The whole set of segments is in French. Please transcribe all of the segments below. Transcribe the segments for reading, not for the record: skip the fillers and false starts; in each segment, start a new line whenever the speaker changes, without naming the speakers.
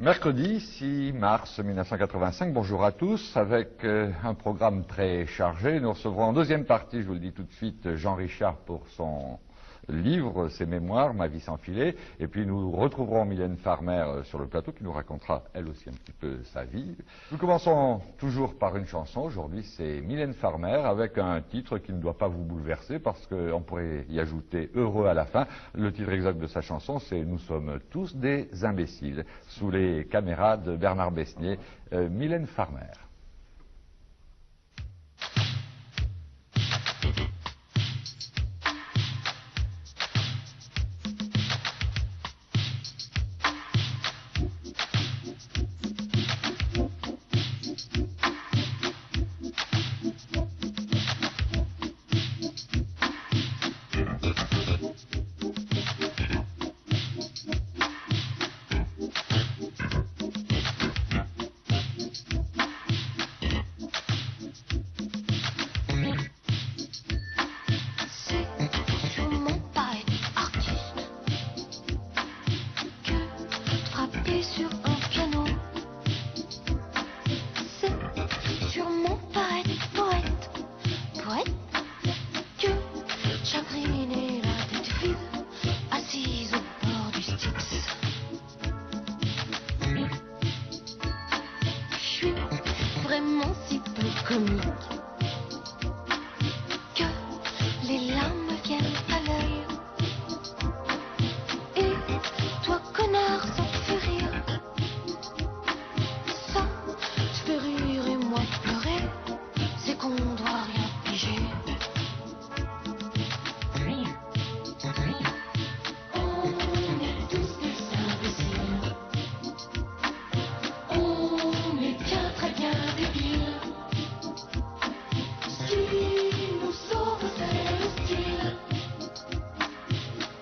Mercredi 6 mars 1985, bonjour à tous, avec un programme très chargé. Nous recevrons en deuxième partie, je vous le dis tout de suite, Jean Richard pour son livre, ses mémoires, Ma vie sans filet. Et puis nous retrouverons Mylène Farmer sur le plateau qui nous racontera elle aussi un petit peu sa vie. Nous commençons toujours par une chanson. Aujourd'hui c'est Mylène Farmer avec un titre qui ne doit pas vous bouleverser parce qu'on pourrait y ajouter heureux à la fin. Le titre exact de sa chanson c'est Nous sommes tous des imbéciles. Sous les caméras de Bernard Besnier, Mylène Farmer.
Vraiment si peu comique que les larmes me viennent à l'œil. Et toi connard, ça te fait rire. Ça te fait rire et moi pleurer. C'est qu'on doit rien piger. On est tous des imbéciles. On est bien très bien débiles. Ce qui nous sauve c'est le style.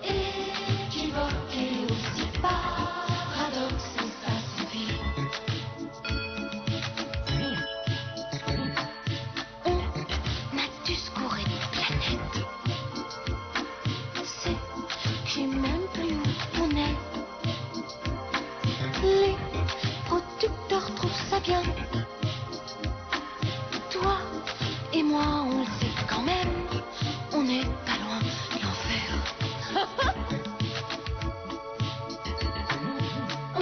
Équivoque et aussi paradoxe et ça suffit. On a dû se courir de planète. C'est que j'ai même plus où on est. Les producteurs trouvent ça bien. Toi et moi on le sait quand même. On est pas loin de l'enfer. On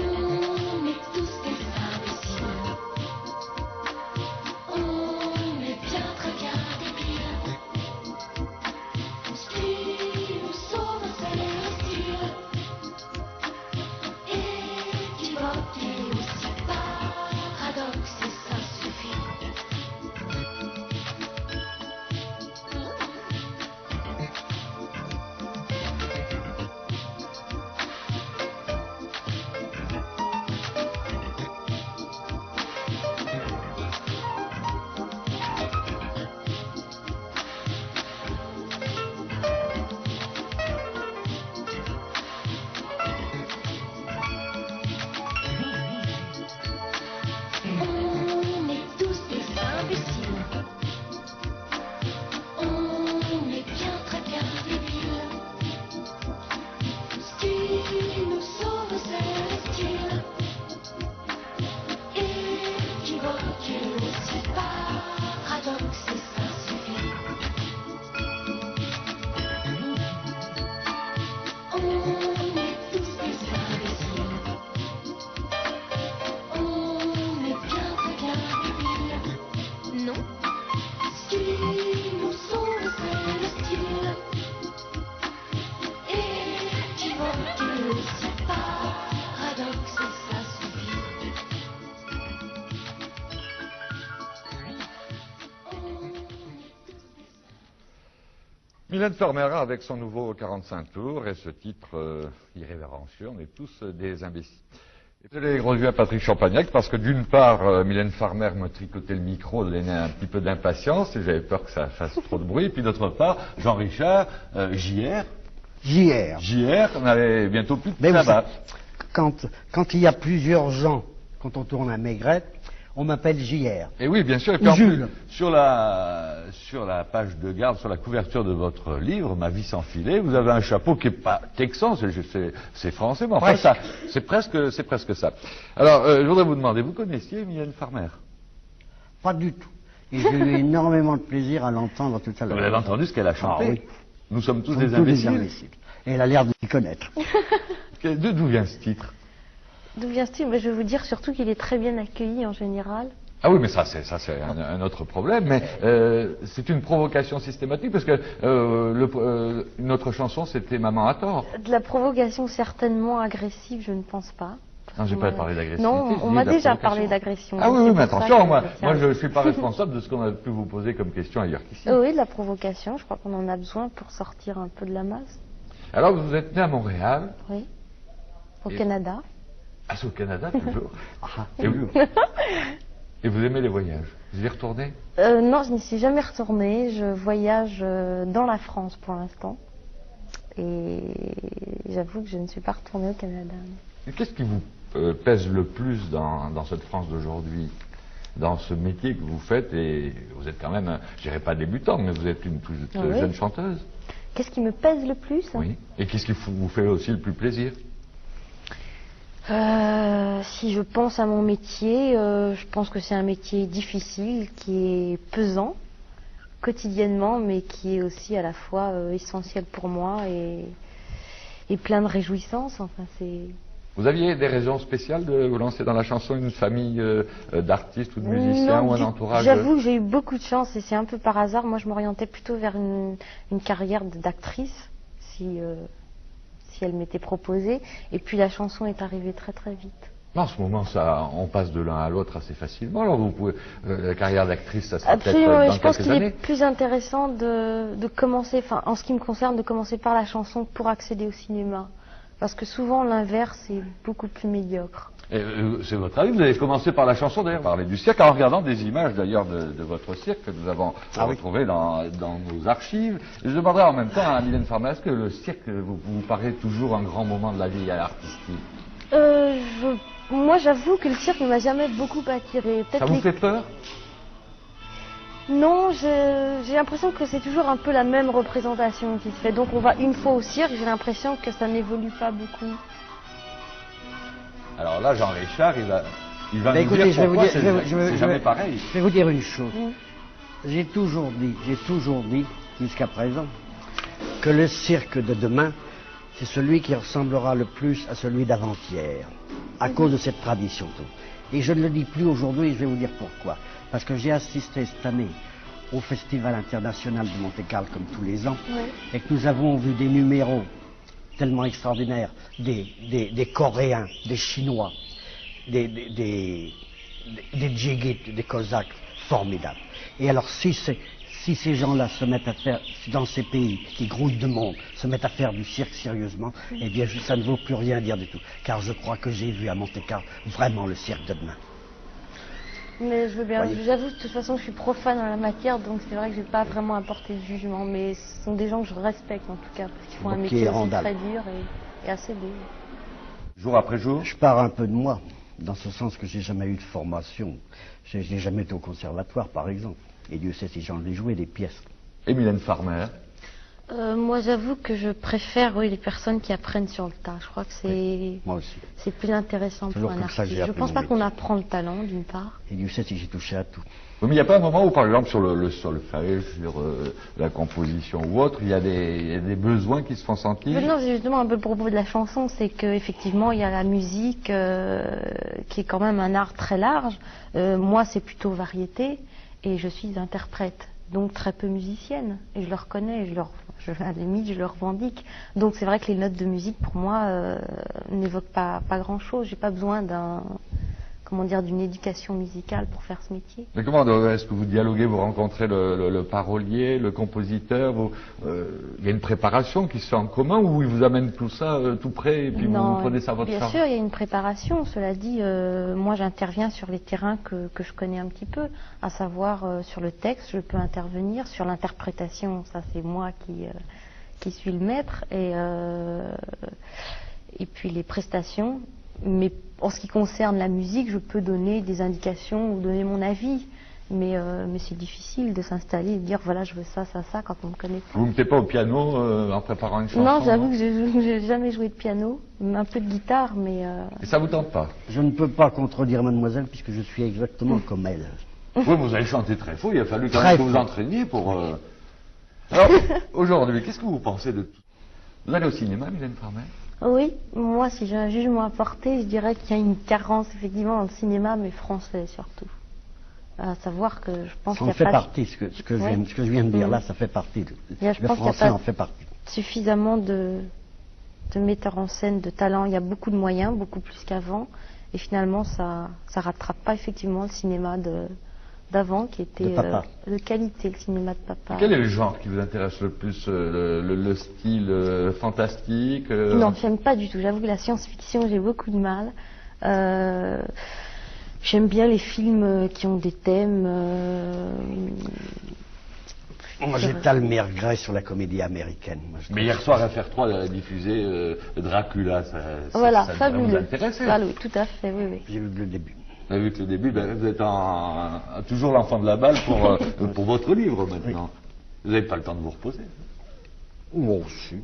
est tous des imbéciles. On est bien très bien débiles. Ce qui nous sauve c'est le style. Équivoque et aussi paradoxe et ça suffit. On est tous des imbéciles. On est bien très bien débiles. Ce qui nous sauve c'est le style. Équivoque et aussi paradoxe et ça suffit. On est tous des imbéciles. On est bien très bien débiles. Non. Ce qui nous sauve c'est le style. Équivoque et aussi paradoxe et ça suffit. On est tous des
Mylène Farmer avec son nouveau 45 tours et ce titre irrévérencieux, on est tous des imbéciles. Et les gros yeux à Patrick Champagnac parce que d'une part, Mylène Farmer me tricotait le micro, donnait un petit peu d'impatience et j'avais peur que ça fasse trop de bruit. Et puis d'autre part, Jean Richard, JR, on avait bientôt plus de
Mais
tabac.
quand il y a plusieurs gens, quand on tourne à Maigrette, On m'appelle JR.
Et oui, bien sûr. Et puis en plus, sur la page de garde, sur la couverture de votre livre, Ma vie sans filet, vous avez un chapeau qui n'est pas texan, c'est français, mais enfin, ça, c'est presque ça. Alors, je voudrais vous demander, vous connaissiez Mylène Farmer?
Pas du tout. Et j'ai eu énormément de plaisir à l'entendre tout à l'heure.
Vous avez entendu ce qu'elle a chanté?
Ah, oui.
Nous sommes tous des imbéciles.
Et elle a l'air de s'y connaître.
D'où vient ce titre?
D'où vient ce titre? Je vais vous dire surtout qu'il est très bien accueilli en général.
Ah oui, mais ça c'est un autre problème. Mais c'est une provocation systématique parce que une autre chanson c'était Maman a tort.
De la provocation certainement agressive, je ne pense pas.
Non, j'ai pas parlé d'agressivité.
Non, on m'a déjà parlé d'agression.
Ah oui, mais attention, moi je ne suis pas responsable de ce qu'on a pu vous poser comme question ailleurs qu'ici.
Oui, de la provocation, je crois qu'on en a besoin pour sortir un peu de la masse.
Alors vous êtes né à Montréal?
Oui, au Canada.
Ah, c'est au Canada toujours. Et vous aimez les voyages? Vous y retournez?
Non, je n'y suis jamais retournée. Je voyage dans la France pour l'instant. Et j'avoue que je ne suis pas retournée au Canada.
Et qu'est-ce qui vous pèse le plus dans cette France d'aujourd'hui, dans ce métier que vous faites? Et vous êtes quand même, je dirais pas débutante, mais vous êtes une toute jeune chanteuse.
Qu'est-ce qui me pèse le plus?
Oui. Et qu'est-ce qui vous fait aussi le plus plaisir?
Si je pense à mon métier, je pense que c'est un métier difficile, qui est pesant quotidiennement, mais qui est aussi à la fois essentiel pour moi et plein de réjouissances. Enfin,
Vous aviez des raisons spéciales de vous lancer dans la chanson, une famille d'artistes ou de musiciens ou un entourage?
J'avoue que j'ai eu beaucoup de chance et c'est un peu par hasard. Moi, je m'orientais plutôt vers une carrière d'actrice, si elle m'était proposée. Et puis la chanson est arrivée très très vite.
En ce moment, on passe de l'un à l'autre assez facilement. Alors vous pouvez, la carrière d'actrice, ça sera peut-être dans quelques années.
Je pense qu'il est plus intéressant de commencer, enfin en ce qui me concerne, de commencer par la chanson pour accéder au cinéma. Parce que souvent l'inverse est beaucoup plus médiocre.
C'est votre avis, vous avez commencé par la chanson, d'ailleurs, parler du cirque, en regardant des images d'ailleurs de votre cirque que nous avons retrouvé dans nos archives. Je demanderai en même temps à Mylène Farmer, est-ce que le cirque vous paraît toujours un grand moment de la vie artistique?
Moi j'avoue que le cirque ne m'a jamais beaucoup attiré.
Ça vous fait peur?
Non, j'ai l'impression que c'est toujours un peu la même représentation qui se fait. Donc on va une fois au cirque, j'ai l'impression que ça n'évolue pas beaucoup.
Alors là, Jean Richard, il va nous dire pourquoi c'est jamais pareil.
Je vais vous dire une chose. J'ai toujours dit, jusqu'à présent, que le cirque de demain, c'est celui qui ressemblera le plus à celui d'avant-hier, à cause de cette tradition. Et je ne le dis plus aujourd'hui, et je vais vous dire pourquoi. Parce que j'ai assisté cette année au Festival international de Monte-Carlo comme tous les ans, et que nous avons vu des numéros tellement extraordinaires, des Coréens, des Chinois, des Djigit, des Cosaques, formidables. Et alors si ces gens-là se mettent à faire, dans ces pays qui grouillent de monde, se mettent à faire du cirque sérieusement, eh bien ça ne vaut plus rien dire du tout. Car je crois que j'ai vu à Monte-Carlo vraiment le cirque de demain.
Mais je veux bien, j'avoue de toute façon que je suis profane en la matière, donc c'est vrai que je n'ai pas vraiment apporté de jugement, mais ce sont des gens que je respecte en tout cas, parce qu'ils font un métier aussi très dur et assez beau.
Jour après jour?
Je pars un peu de moi, dans ce sens que j'ai jamais eu de formation. J'ai jamais été au conservatoire par exemple, et Dieu sait si j'en ai joué des pièces.
Et Mylène Farmer?
Moi j'avoue que je préfère les personnes qui apprennent sur le tas. Je crois que c'est plus intéressant pour un artiste. Je ne pense pas qu'on apprend le talent d'une part.
Et Dieu sait si j'ai touché à tout.
Mais il n'y a pas un moment où par exemple sur le solfège, sur la composition ou autre, il y a des besoins qui se font sentir?
Non, c'est justement un peu le propos de la chanson, c'est qu'effectivement il y a la musique qui est quand même un art très large. Moi c'est plutôt variété et je suis interprète. Donc très peu musicienne, et je le reconnais, à la limite je le revendique. Donc c'est vrai que les notes de musique pour moi n'évoquent pas grand-chose. J'ai pas besoin d'une éducation musicale pour faire ce métier.
Mais comment est-ce que vous dialoguez, vous rencontrez le parolier, le compositeur, il y a une préparation qui se fait en commun ou il vous amène tout ça tout près et puis vous prenez ça à votre charge?
Bien sûr, il y a une préparation. Cela dit, moi j'interviens sur les terrains que je connais un petit peu, à savoir sur le texte, je peux intervenir, sur l'interprétation, ça c'est moi qui suis le maître, et puis les prestations. Mais en ce qui concerne la musique, je peux donner des indications ou donner mon avis. Mais c'est difficile de s'installer et de dire voilà, je veux ça, ça, ça quand on ne connaît pas.
Vous ne mettez pas au piano en préparant une chanson?
Non, j'avoue que je n'ai jamais joué de piano, un peu de guitare, mais...
Et ça vous tente pas?
Je ne peux pas contredire mademoiselle puisque je suis exactement comme elle.
Oui, vous avez chanté très faux, il a fallu quand
Très
même que vous
faux.
entraîniez pour... Alors, aujourd'hui, qu'est-ce que vous pensez de tout? Vous allez au cinéma, Mylène Farmer?
Oui, moi, si j'ai un jugement à porter, je dirais qu'il y a une carence, effectivement, dans le cinéma, mais français surtout. À savoir que je pense
Ça
qu'il
en
n'y
fait
a pas
partie, ce que je
Oui.
viens de dire
Mhm.
là, ça fait partie.
Il y a- je
Le
pense qu'il y a
français
pas-
en fait partie.
suffisamment de metteurs en scène, de talent. Il y a beaucoup de moyens, beaucoup plus qu'avant. Et finalement, ça rattrape pas effectivement le cinéma d'avant, qui était
De papa.
de qualité, le cinéma de papa.
Quel est le genre qui vous intéresse le plus? Le style fantastique
Non, j'aime pas du tout. J'avoue que la science-fiction, j'ai beaucoup de mal. J'aime bien les films qui ont des thèmes.
Moi, j'étale mes regrets sur la comédie américaine. Moi, je trouve.
Mais hier soir, FR3 a diffusé Dracula, ça
Voilà,
devrait
fabuleux.
vous intéresser.
Ah oui, tout à fait, oui, oui.
J'ai vu le début.
Vous avez vu que le début, ben, vous êtes toujours l'enfant de la balle pour votre livre maintenant. Vous n'avez pas le temps de vous reposer.
Oh, si.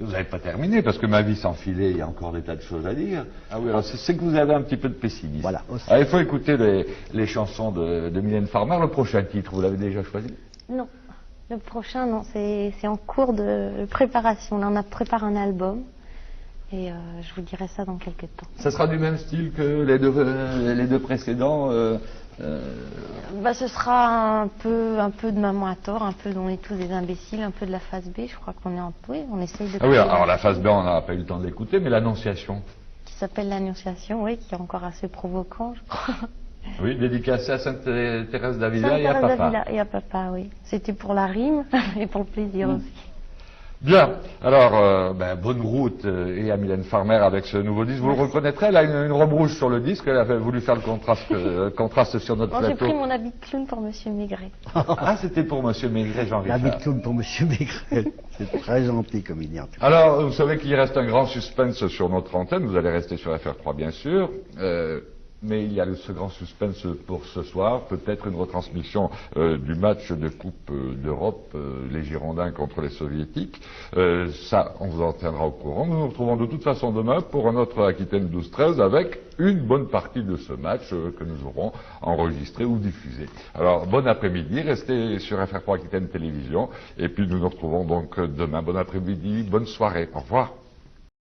Vous n'avez pas terminé, parce que ma vie sans filet, il y a encore des tas de choses à dire. Ah oui, alors c'est que vous avez un petit peu de pessimisme.
Voilà, aussi.
Ah, il faut écouter les chansons de Mylène Farmer. Le prochain titre, vous l'avez déjà choisi?
Non, le prochain, non, c'est en cours de préparation. Là, on a préparé un album et je vous dirai ça dans quelques temps.
Ça sera du même style que les deux précédents
Ce sera un peu de Maman à tort, un peu d'On est tous des imbéciles, un peu de la phase B. Je crois qu'on est oui, on essaye de.
Ah oui, alors la phase B, on n'a pas eu le temps de l'écouter, mais l'Annonciation.
Qui s'appelle l'Annonciation, oui, qui est encore assez provoquant, je crois.
Oui, dédicacé à Sainte-Thérèse d'Avila et à
Sainte-Thérèse
papa.
d'Avila et à papa, oui. C'était pour la rime et pour le plaisir aussi.
Bien, alors bonne route et à Mylène Farmer avec ce nouveau disque. Vous le reconnaîtrez, elle a une robe rouge sur le disque, elle avait voulu faire le contraste sur notre
Bon, j'ai
plateau.
pris mon habit de clown pour Monsieur Maigret.
Ah, c'était pour Monsieur Maigret, Jean
La
Richard.
victime pour Monsieur Maigret. C'est très gentil comme il dit en tout cas.
Alors, vous savez qu'il reste un grand suspense sur notre antenne, vous allez rester sur FR3 bien sûr, mais il y a ce grand suspense pour ce soir, peut-être une retransmission du match de Coupe d'Europe, les Girondins contre les Soviétiques. Ça, on vous en tiendra au courant. Nous nous retrouvons de toute façon demain pour un autre Aquitaine 12-13 avec une bonne partie de ce match que nous aurons enregistré ou diffusé. Alors, bon après-midi, restez sur FR3 Aquitaine Télévision, et puis nous nous retrouvons donc demain. Bon après-midi, bonne soirée, au revoir.